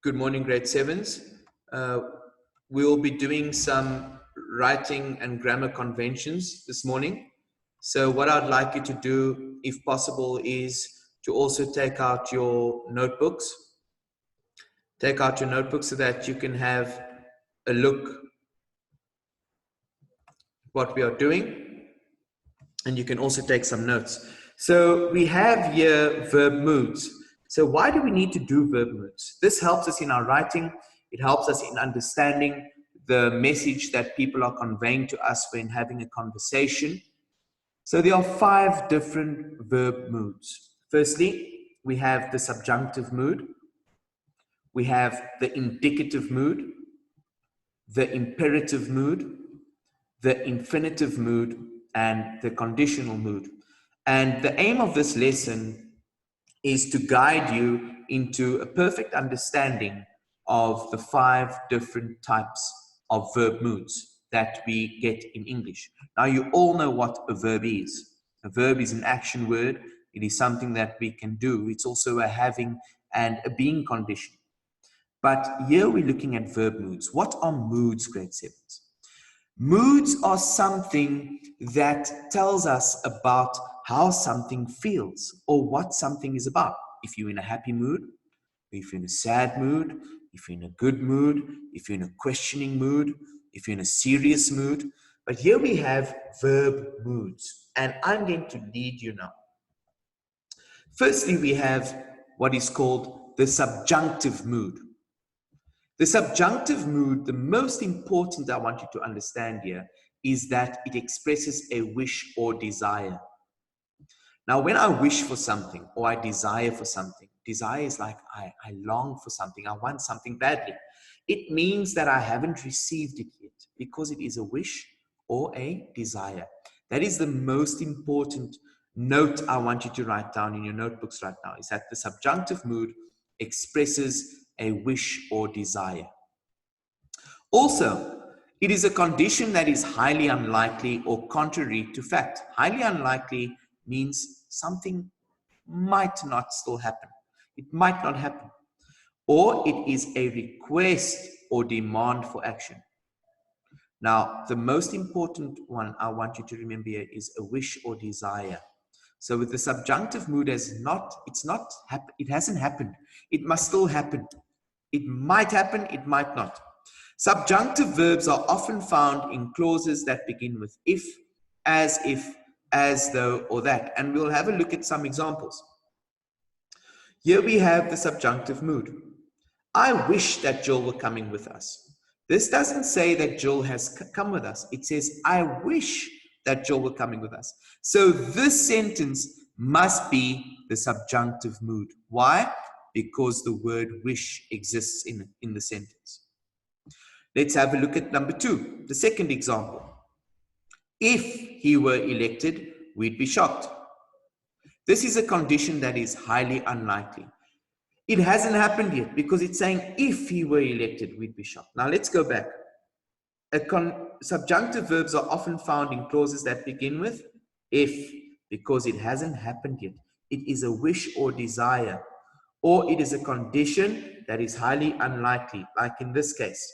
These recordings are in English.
Good morning, grade sevens. We'll be doing some writing and grammar conventions this morning. So what I'd like you to do, if possible, is to also take out your notebooks. Take out your notebooks so that you can have a look what we are doing. And you can also take some notes. So we have here verb moods. So why do we need to do verb moods? This helps us in our writing. It helps us in understanding the message that people are conveying to us when having a conversation. So there are 5 different verb moods. Firstly, we have the subjunctive mood. We have the indicative mood, the imperative mood, the infinitive mood, and the conditional mood. And the aim of this lesson is to guide you into a perfect understanding of the 5 different types of verb moods that we get in English. Now, you all know what a verb is. A verb is an action word. It is something that we can do. It's also a having and a being condition. But here we're looking at verb moods. What are moods, grade 7s? Moods are something that tells us about how something feels or what something is about. If you're in a happy mood, if you're in a sad mood, if you're in a good mood, if you're in a questioning mood, if you're in a serious mood. But here we have verb moods, and I'm going to lead you now. Firstly, we have what is called the subjunctive mood. The subjunctive mood, the most important I want you to understand here, is that it expresses a wish or desire. Now, when I wish for something or I desire for something, desire is like I long for something, I want something badly. It means that I haven't received it yet because it is a wish or a desire. That is the most important note I want you to write down in your notebooks right now, is that the subjunctive mood expresses a wish or desire. Also, it is a condition that is highly unlikely or contrary to fact. Highly unlikely means something might not still happen. It might not happen. Or it is a request or demand for action. Now, the most important one I want you to remember here is a wish or desire. So with the subjunctive mood, it hasn't happened. It must still happen. It might happen, it might not. Subjunctive verbs are often found in clauses that begin with if, as though, or that. And we'll have a look at some examples. Here we have the subjunctive mood. I wish that Jill were coming with us. This doesn't say that Jill has come with us. It says, I wish that Jill were coming with us. So this sentence must be the subjunctive mood. Why? Because the word wish exists in the sentence. Let's have a look at number 2, the second example. If he were elected, we'd be shocked. This is a condition that is highly unlikely. It hasn't happened yet because it's saying if he were elected, we'd be shocked. Now let's go back. Subjunctive verbs are often found in clauses that begin with if, because it hasn't happened yet. It is a wish or desire, or it is a condition that is highly unlikely, like in this case.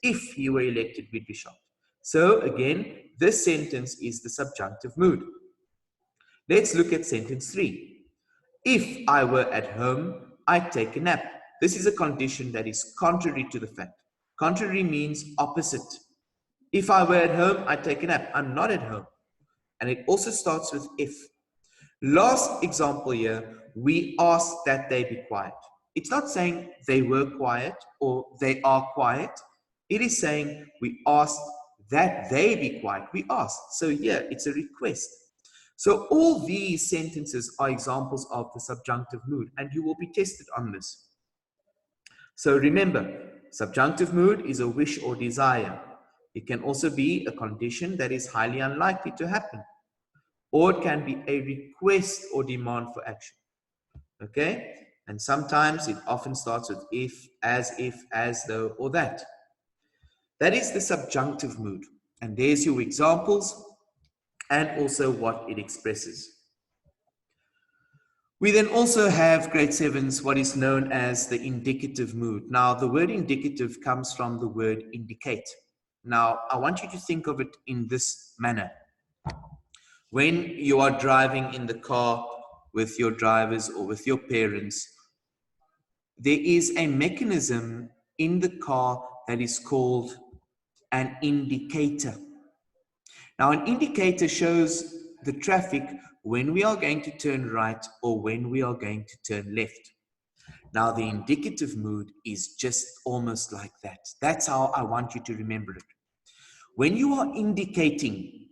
If he were elected, we'd be shocked. So again, this sentence is the subjunctive mood. Let's look at sentence 3. If I were at home, I'd take a nap. This is a condition that is contrary to the fact. Contrary means opposite. If I were at home, I'd take a nap. I'm not at home. And it also starts with if. Last example here, we asked that they be quiet. It's not saying they were quiet or they are quiet. It is saying we asked that they be quiet. We asked. So here, it's a request. So all these sentences are examples of the subjunctive mood, and you will be tested on this. So remember, subjunctive mood is a wish or desire. It can also be a condition that is highly unlikely to happen. Or it can be a request or demand for action. Okay? And sometimes it often starts with if, as though, or that. That is the subjunctive mood. And there's your examples and also what it expresses. We then also have grade 7's what is known as the indicative mood. Now, the word indicative comes from the word indicate. Now, I want you to think of it in this manner. When you are driving in the car with your drivers or with your parents, there is a mechanism in the car that is called an indicator. Now, an indicator shows the traffic when we are going to turn right or when we are going to turn left. Now, the indicative mood is just almost like that. That's how I want you to remember it. When you are indicating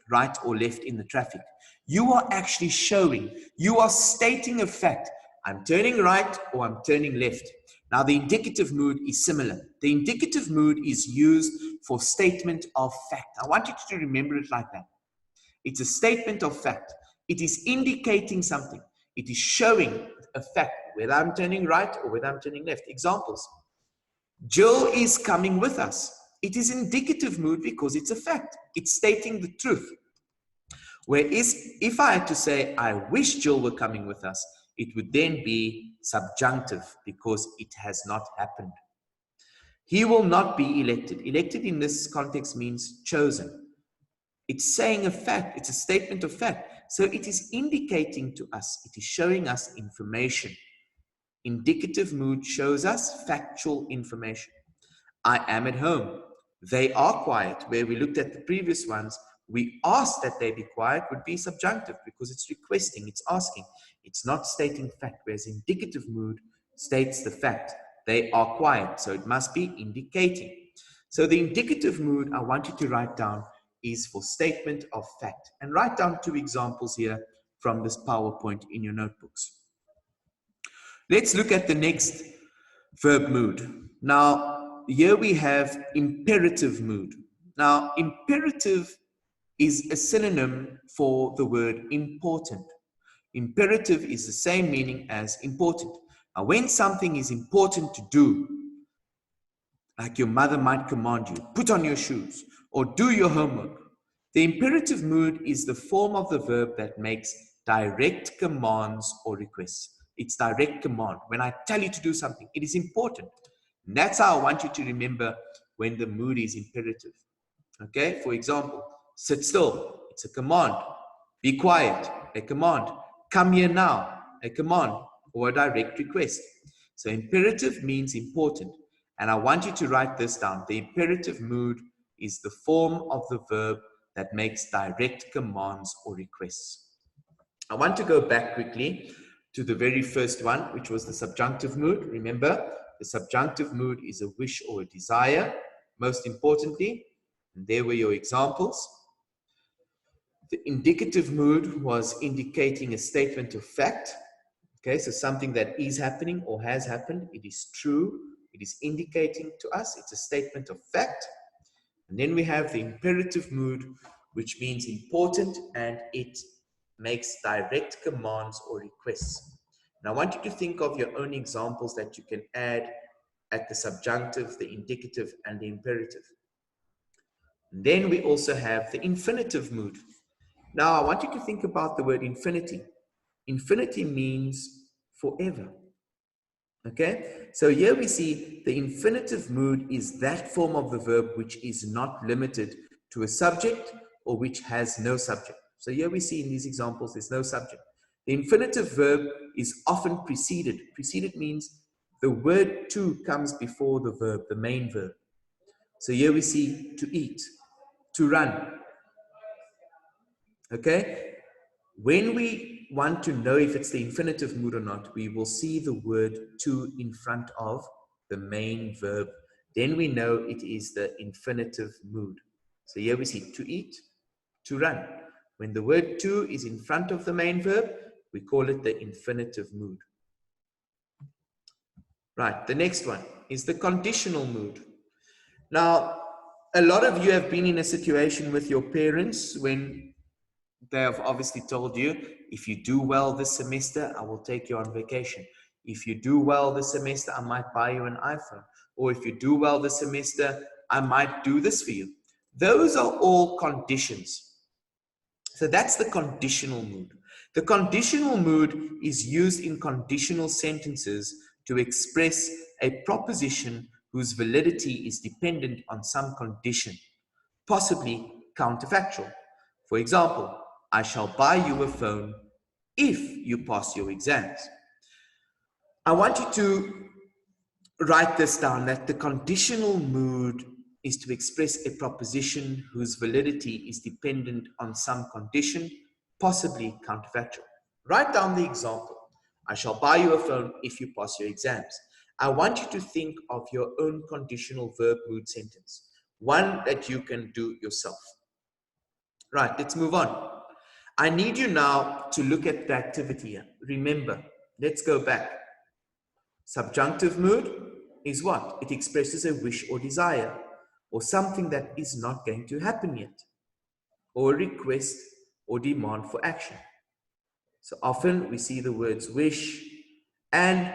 right or left in the traffic, you are actually showing, you are stating a fact. I'm turning right or I'm turning left. Now, the indicative mood is similar. The indicative mood is used for statement of fact. I want you to remember it like that. It's a statement of fact. It is indicating something. It is showing a fact, whether I'm turning right or whether I'm turning left. Examples. Jill is coming with us. It is indicative mood because it's a fact. It's stating the truth. Whereas if I had to say, I wish Jill were coming with us, it would then be subjunctive because it has not happened. He will not be elected. Elected in this context means chosen. It's saying a fact. It's a statement of fact. So it is indicating to us. It is showing us information. Indicative mood shows us factual information. I am at home. They are quiet. Where we looked at the previous ones, we asked that they be quiet would be subjunctive because it's requesting, it's asking. It's not stating fact, whereas indicative mood states the fact. They are quiet, so it must be indicating. So the indicative mood I want you to write down is for statement of fact. And write down 2 examples here from this PowerPoint in your notebooks. Let's look at the next verb mood. Now, here we have imperative mood. Now, imperative is a synonym for the word important. Imperative is the same meaning as important. Now, when something is important to do, like your mother might command you, put on your shoes or do your homework, the imperative mood is the form of the verb that makes direct commands or requests. It's direct command. When I tell you to do something, it is important. And that's how I want you to remember when the mood is imperative. Okay, for example, sit still, it's a command. Be quiet, a command. Come here now, a command or a direct request. So imperative means important. And I want you to write this down. The imperative mood is the form of the verb that makes direct commands or requests. I want to go back quickly to the very first one, which was the subjunctive mood. Remember, the subjunctive mood is a wish or a desire, most importantly. And there were your examples. The indicative mood was indicating a statement of fact. Okay, so something that is happening or has happened. It is true. It is indicating to us. It's a statement of fact. And then we have the imperative mood, which means important, and it makes direct commands or requests. And I want you to think of your own examples that you can add at the subjunctive, the indicative, and the imperative. And then we also have the infinitive mood. Now, I want you to think about the word infinity. Infinity means forever. Okay, so here we see the infinitive mood is that form of the verb which is not limited to a subject or which has no subject. So here we see in these examples, there's no subject. The infinitive verb is often preceded. Preceded means the word to comes before the verb, the main verb. So here we see to eat, to run. Okay, when we want to know if it's the infinitive mood or not, we will see the word to in front of the main verb. Then we know it is the infinitive mood. So here we see to eat, to run. When the word to is in front of the main verb, we call it the infinitive mood. Right, the next one is the conditional mood. Now, a lot of you have been in a situation with your parents when they have obviously told you, if you do well this semester, I will take you on vacation. If you do well this semester, I might buy you an iPhone. Or if you do well this semester, I might do this for you. Those are all conditions. So that's the conditional mood. The conditional mood is used in conditional sentences to express a proposition whose validity is dependent on some condition, possibly counterfactual. For example, I shall buy you a phone if you pass your exams. I want you to write this down, that the conditional mood is to express a proposition whose validity is dependent on some condition, possibly counterfactual. Write down the example. I shall buy you a phone if you pass your exams. I want you to think of your own conditional verb mood sentence, one that you can do yourself. Right, let's move on. I need you now to look at the activity here. Remember, let's go back. Subjunctive mood is what? It expresses a wish or desire, or something that is not going to happen yet, or a request or demand for action. So often we see the words wish, and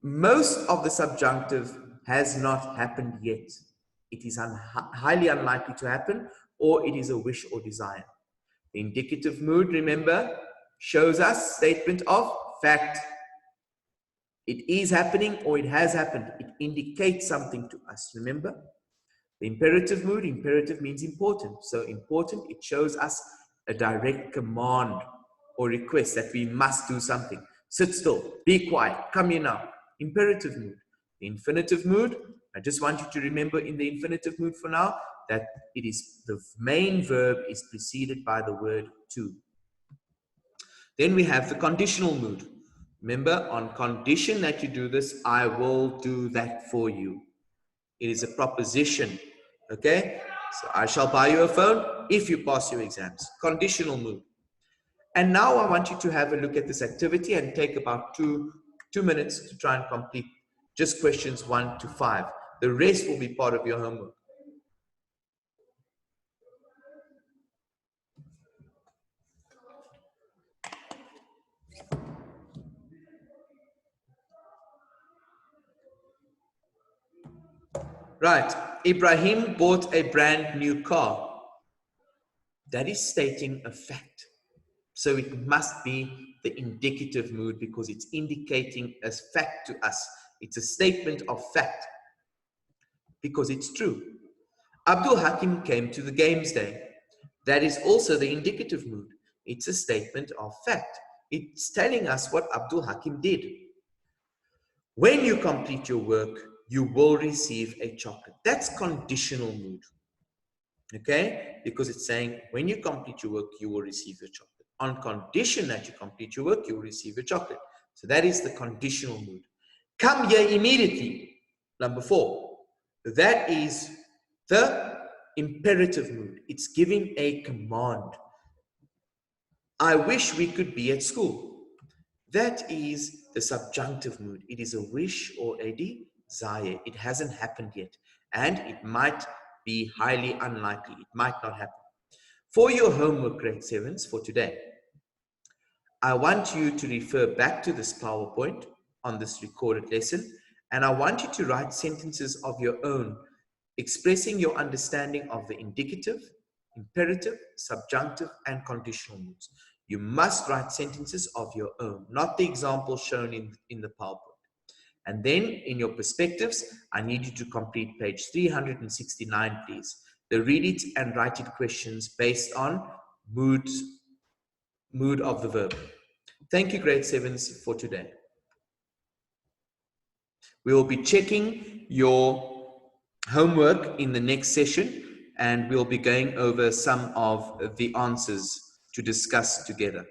most of the subjunctive has not happened yet. It is highly unlikely to happen, or it is a wish or desire. The indicative mood, remember, shows us statement of fact. It is happening or it has happened. It indicates something to us, remember? The imperative mood, imperative means important. So important, it shows us a direct command or request that we must do something. Sit still, be quiet, come here now. Imperative mood. The infinitive mood, I just want you to remember in the infinitive mood for now that it is the main verb is preceded by the word to. Then we have the conditional mood. Remember, on condition that you do this, I will do that for you. It is a proposition, okay? So I shall buy you a phone if you pass your exams. Conditional mood. And now I want you to have a look at this activity and take about two minutes to try and complete just questions 1 to 5. The rest will be part of your homework. Right, Ibrahim bought a brand new car. That is stating a fact. So it must be the indicative mood because it's indicating a fact to us. It's a statement of fact because it's true. Abdul Hakim came to the games day. That is also the indicative mood. It's a statement of fact. It's telling us what Abdul Hakim did. When you complete your work, you will receive a chocolate. That's conditional mood. Okay? Because it's saying when you complete your work, you will receive a chocolate. On condition that you complete your work, you will receive a chocolate. So that is the conditional mood. Come here immediately. Number 4. That is the imperative mood. It's giving a command. I wish we could be at school. That is the subjunctive mood. It is a wish or a desire. It hasn't happened yet. And it might be highly unlikely. It might not happen. For your homework, grade 7s, for today, I want you to refer back to this PowerPoint on this recorded lesson, and I want you to write sentences of your own, expressing your understanding of the indicative, imperative, subjunctive, and conditional moods. You must write sentences of your own, not the examples shown in the PowerPoint. And then in your perspectives, I need you to complete page 369, please. The read it and write it questions based on mood of the verb. Thank you, grade 7s, for today. We will be checking your homework in the next session, and we'll be going over some of the answers to discuss together.